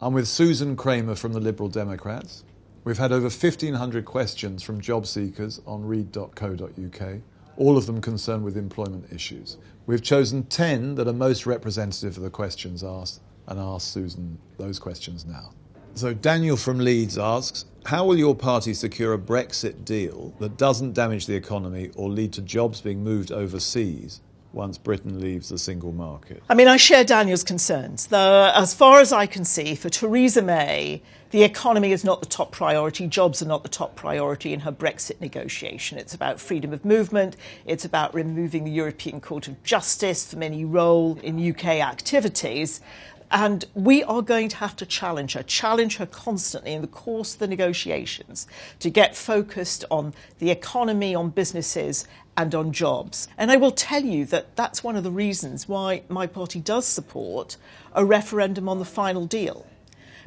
I'm with Susan Kramer from the Liberal Democrats. We've had over 1,500 questions from job seekers on reed.co.uk, all of them concerned with employment issues. We've chosen 10 that are most representative of the questions asked and asked Susan those questions now. So Daniel from Leeds asks, how will your party secure a Brexit deal that doesn't damage the economy or lead to jobs being moved overseas once Britain leaves the single market? I mean, I share Daniel's concerns. As far as I can see, for Theresa May, the economy is not the top priority. Jobs are not the top priority in her Brexit negotiation. It's about freedom of movement. It's about removing the European Court of Justice from any role in UK activities. And we are going to have to challenge her constantly in the course of the negotiations to get focused on the economy, on businesses and on jobs. And I will tell you that that's one of the reasons why my party does support a referendum on the final deal.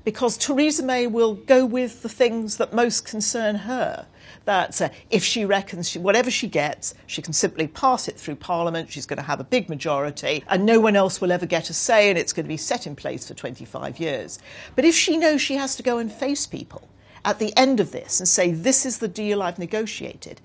Because Theresa May will go with the things that most concern her. That if she reckons whatever she gets, she can simply pass it through Parliament, she's going to have a big majority, and no one else will ever get a say, and it's going to be set in place for 25 years. But if she knows she has to go and face people at the end of this and say, this is the deal I've negotiated,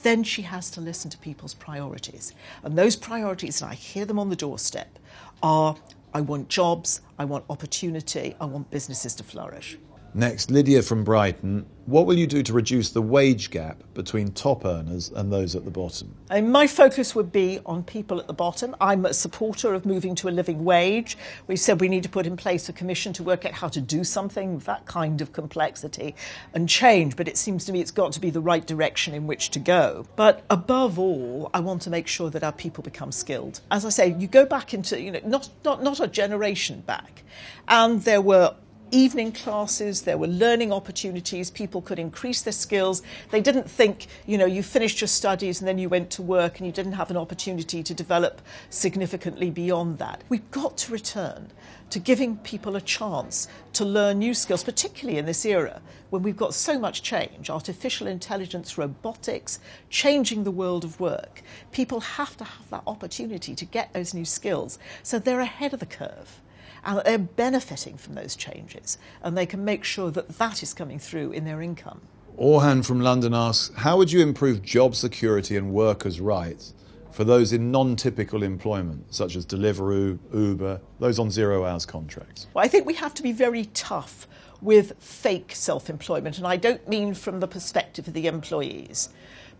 then she has to listen to people's priorities. And those priorities, and I hear them on the doorstep, are I want jobs, I want opportunity, I want businesses to flourish. Next, Lydia from Brighton. What will you do to reduce the wage gap between top earners and those at the bottom? My focus would be on people at the bottom. I'm a supporter of moving to a living wage. We said we need to put in place a commission to work out how to do something with that kind of complexity and change, but it seems to me it's got to be the right direction in which to go. But above all, I want to make sure that our people become skilled. As I say, you go back into, not a generation back, and there were evening classes, there were learning opportunities, people could increase their skills. They didn't think, you finished your studies and then you went to work and you didn't have an opportunity to develop significantly beyond that. We've got to return to giving people a chance to learn new skills, particularly in this era when we've got so much change, artificial intelligence, robotics, changing the world of work. People have to have that opportunity to get those new skills so they're ahead of the curve. And that they're benefiting from those changes, and they can make sure that that is coming through in their income. Orhan from London asks, how would you improve job security and workers' rights for those in non-typical employment, such as Deliveroo, Uber, those on 0 hours contracts? Well, I think we have to be very tough with fake self-employment, and I don't mean from the perspective of the employees,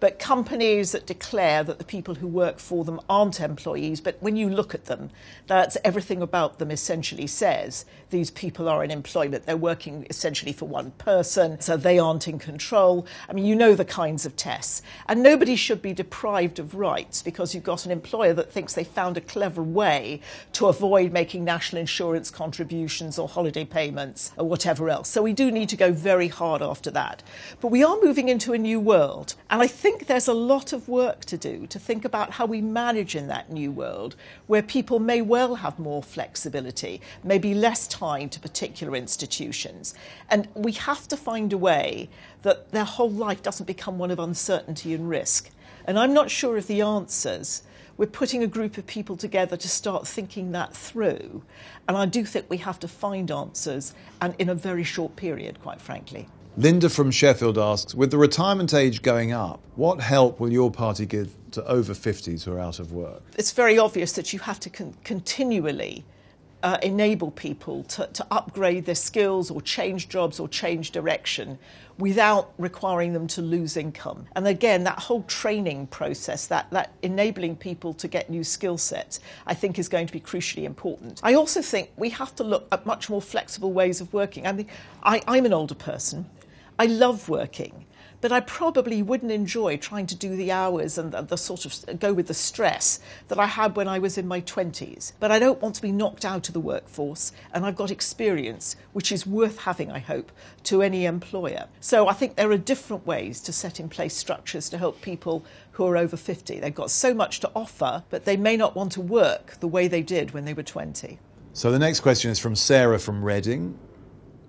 but companies that declare that the people who work for them aren't employees, but when you look at them, that's everything about them essentially says these people are in employment. They're working essentially for one person, so they aren't in control. I mean, you know the kinds of tests. And nobody should be deprived of rights because you've got an employer that thinks they found a clever way to avoid making national insurance contributions or holiday payments or whatever else. So we do need to go very hard after that. But we are moving into a new world, and I think there's a lot of work to do to think about how we manage in that new world where people may well have more flexibility, maybe less tied to particular institutions. And we have to find a way that their whole life doesn't become one of uncertainty and risk. And I'm not sure of the answers. We're putting a group of people together to start thinking that through. And I do think we have to find answers, and in a very short period, quite frankly. Linda from Sheffield asks, with the retirement age going up, what help will your party give to over 50s who are out of work? It's very obvious that you have to continually enable people to upgrade their skills or change jobs or change direction without requiring them to lose income. And again, that whole training process, that enabling people to get new skill sets, I think is going to be crucially important. I also think we have to look at much more flexible ways of working. I mean, I'm an older person. I love working, but I probably wouldn't enjoy trying to do the hours and the sort of go with the stress that I had when I was in my 20s. But I don't want to be knocked out of the workforce, and I've got experience, which is worth having, I hope, to any employer. So I think there are different ways to set in place structures to help people who are over 50. They've got so much to offer, but they may not want to work the way they did when they were 20. So the next question is from Sarah from Reading.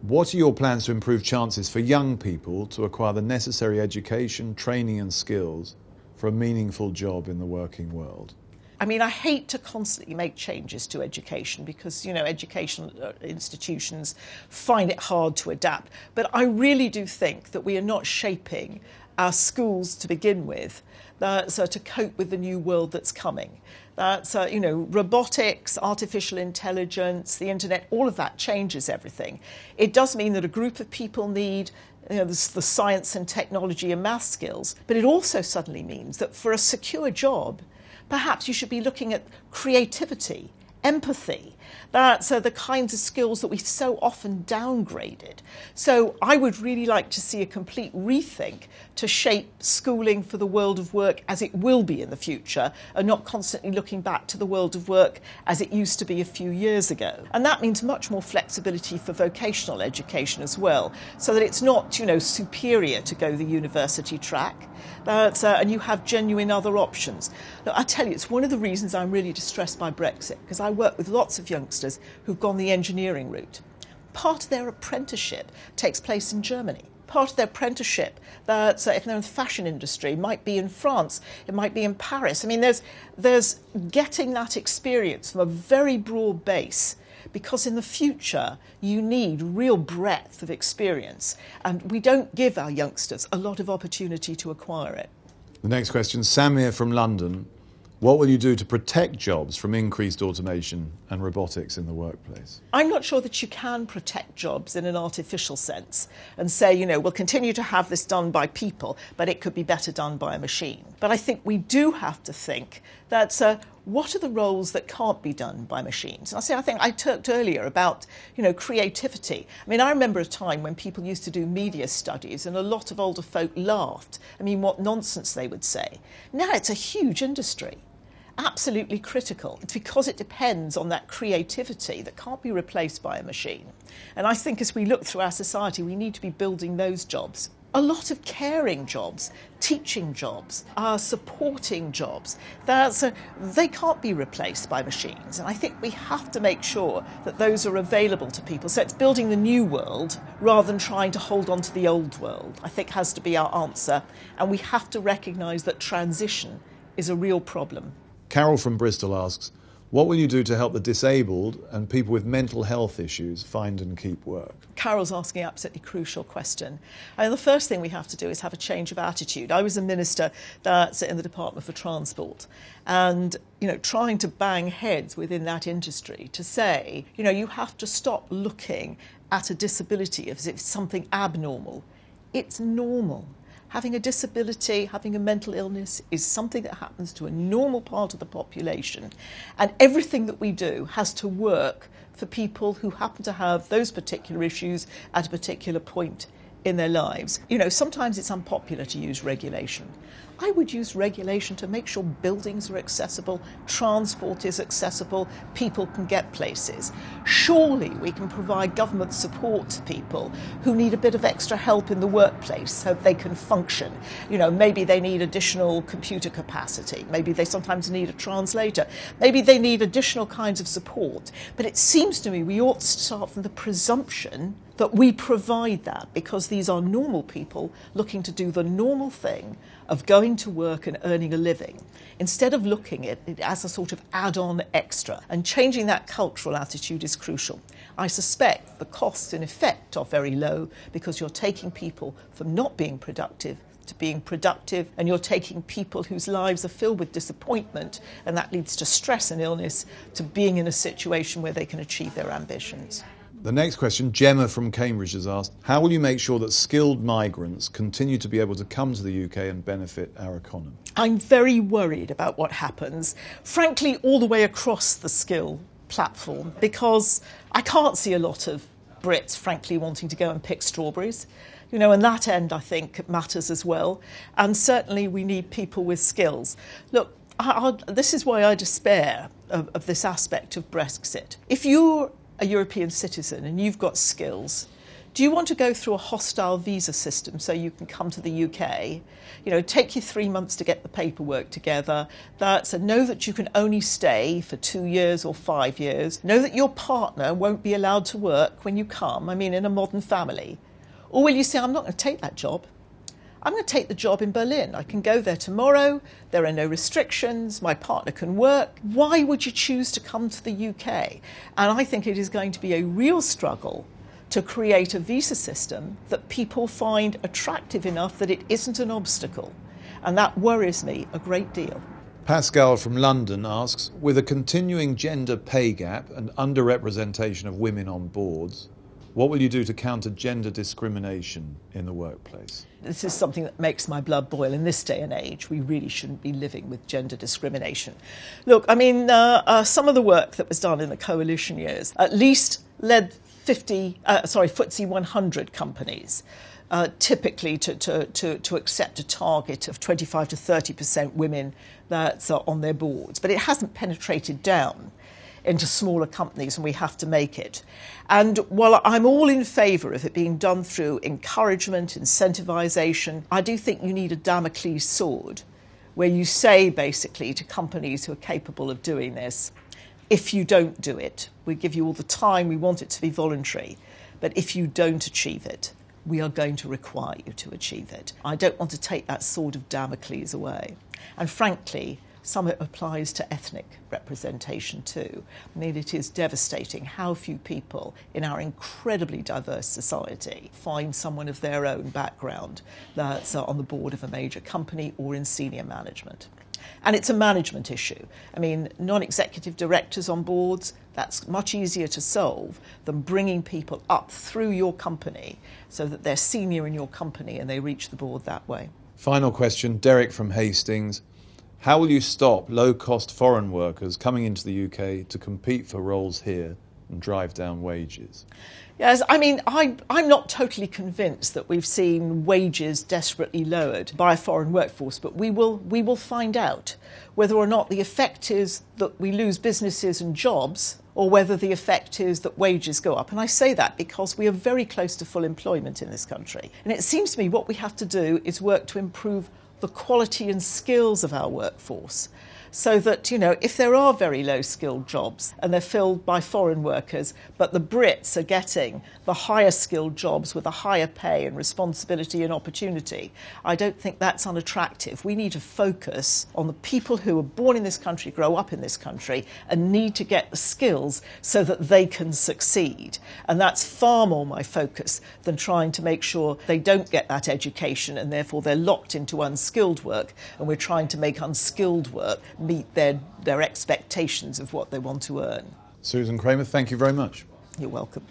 What are your plans to improve chances for young people to acquire the necessary education, training and skills for a meaningful job in the working world? I mean, I hate to constantly make changes to education because, educational institutions find it hard to adapt. But I really do think that we are not shaping our schools to begin with so to cope with the new world that's coming. Robotics, artificial intelligence, the internet, all of that changes everything. It does mean that a group of people need the science and technology and math skills, but it also suddenly means that for a secure job, perhaps you should be looking at creativity, empathy. That's the kinds of skills that we've so often downgraded. So I would really like to see a complete rethink to shape schooling for the world of work as it will be in the future, and not constantly looking back to the world of work as it used to be a few years ago. And that means much more flexibility for vocational education as well, so that it's not, superior to go the university track, and you have genuine other options. Look, I tell you, it's one of the reasons I'm really distressed by Brexit, because I work with lots of youngsters who've gone the engineering route. Part of their apprenticeship takes place in Germany. Part of their apprenticeship, if they're in the fashion industry, might be in France, it might be in Paris. I mean, there's getting that experience from a very broad base, because in the future you need real breadth of experience, and we don't give our youngsters a lot of opportunity to acquire it. The next question, Samir from London. What will you do to protect jobs from increased automation and robotics in the workplace? I'm not sure that you can protect jobs in an artificial sense and say, we'll continue to have this done by people, but it could be better done by a machine. But I think we do have to think that what are the roles that can't be done by machines? I think I talked earlier about, creativity. I mean, I remember a time when people used to do media studies and a lot of older folk laughed. I mean, what nonsense they would say. Now it's a huge industry. Absolutely critical. It's because it depends on that creativity that can't be replaced by a machine. And I think as we look through our society, we need to be building those jobs. A lot of caring jobs, teaching jobs, supporting jobs, they can't be replaced by machines. And I think we have to make sure that those are available to people. So it's building the new world rather than trying to hold on to the old world, I think has to be our answer. And we have to recognise that transition is a real problem. Carol from Bristol asks, what will you do to help the disabled and people with mental health issues find and keep work? Carol's asking an absolutely crucial question. And the first thing we have to do is have a change of attitude. I was a minister that's in the Department for Transport, and trying to bang heads within that industry to say, you have to stop looking at a disability as if it's something abnormal. It's normal. Having a disability, having a mental illness is something that happens to a normal part of the population. And everything that we do has to work for people who happen to have those particular issues at a particular point in their lives. Sometimes it's unpopular to use regulation. I would use regulation to make sure buildings are accessible, transport is accessible, people can get places. Surely we can provide government support to people who need a bit of extra help in the workplace so they can function. Maybe they need additional computer capacity, maybe they sometimes need a translator, maybe they need additional kinds of support. But it seems to me we ought to start from the presumption that we provide that, because these are normal people looking to do the normal thing of going to work and earning a living, instead of looking at it as a sort of add-on extra. And changing that cultural attitude is crucial. I suspect the costs in effect are very low, because you're taking people from not being productive to being productive, and you're taking people whose lives are filled with disappointment, and that leads to stress and illness, to being in a situation where they can achieve their ambitions. The next question, Gemma from Cambridge has asked, how will you make sure that skilled migrants continue to be able to come to the UK and benefit our economy? I'm very worried about what happens, frankly, all the way across the skill platform, because I can't see a lot of Brits, frankly, wanting to go and pick strawberries. And that end, I think, matters as well. And certainly we need people with skills. Look, this is why I despair of this aspect of Brexit. If you're a European citizen and you've got skills, do you want to go through a hostile visa system so you can come to the UK? Take you 3 months to get the paperwork together. So know that you can only stay for 2 years or 5 years. Know that your partner won't be allowed to work when you come, in a modern family. Or will you say, I'm not going to take that job. I'm going to take the job in Berlin. I can go there tomorrow. There are no restrictions. My partner can work. Why would you choose to come to the UK? And I think it is going to be a real struggle to create a visa system that people find attractive enough that it isn't an obstacle. And that worries me a great deal. Pascal from London asks, with a continuing gender pay gap and underrepresentation of women on boards, what will you do to counter gender discrimination in the workplace? This is something that makes my blood boil in this day and age. We really shouldn't be living with gender discrimination. Look, I mean, some of the work that was done in the coalition years at least led FTSE 100 companies typically to accept a target of 25 to 30% women that's on their boards. But it hasn't penetrated down into smaller companies, and we have to make it. And while I'm all in favour of it being done through encouragement, incentivisation, I do think you need a Damocles sword where you say basically to companies who are capable of doing this, if you don't do it, we give you all the time, we want it to be voluntary, but if you don't achieve it, we are going to require you to achieve it. I don't want to take that sword of Damocles away. And frankly, some of it applies to ethnic representation too. I mean, it is devastating how few people in our incredibly diverse society find someone of their own background that's on the board of a major company or in senior management. And it's a management issue. I mean, non-executive directors on boards, that's much easier to solve than bringing people up through your company so that they're senior in your company and they reach the board that way. Final question, Derek from Hastings. How will you stop low-cost foreign workers coming into the UK to compete for roles here and drive down wages? Yes, I mean, I'm not totally convinced that we've seen wages desperately lowered by a foreign workforce, but we will find out whether or not the effect is that we lose businesses and jobs or whether the effect is that wages go up. And I say that because we are very close to full employment in this country. And it seems to me what we have to do is work to improve the quality and skills of our workforce so that, if there are very low-skilled jobs and they're filled by foreign workers, but the Brits are getting the higher-skilled jobs with a higher pay and responsibility and opportunity, I don't think that's unattractive. We need to focus on the people who are born in this country, grow up in this country, and need to get the skills so that they can succeed. And that's far more my focus than trying to make sure they don't get that education and therefore they're locked into unskilled work, and we're trying to make unskilled work meet their expectations of what they want to earn. Susan Kramer, thank you very much. You're welcome.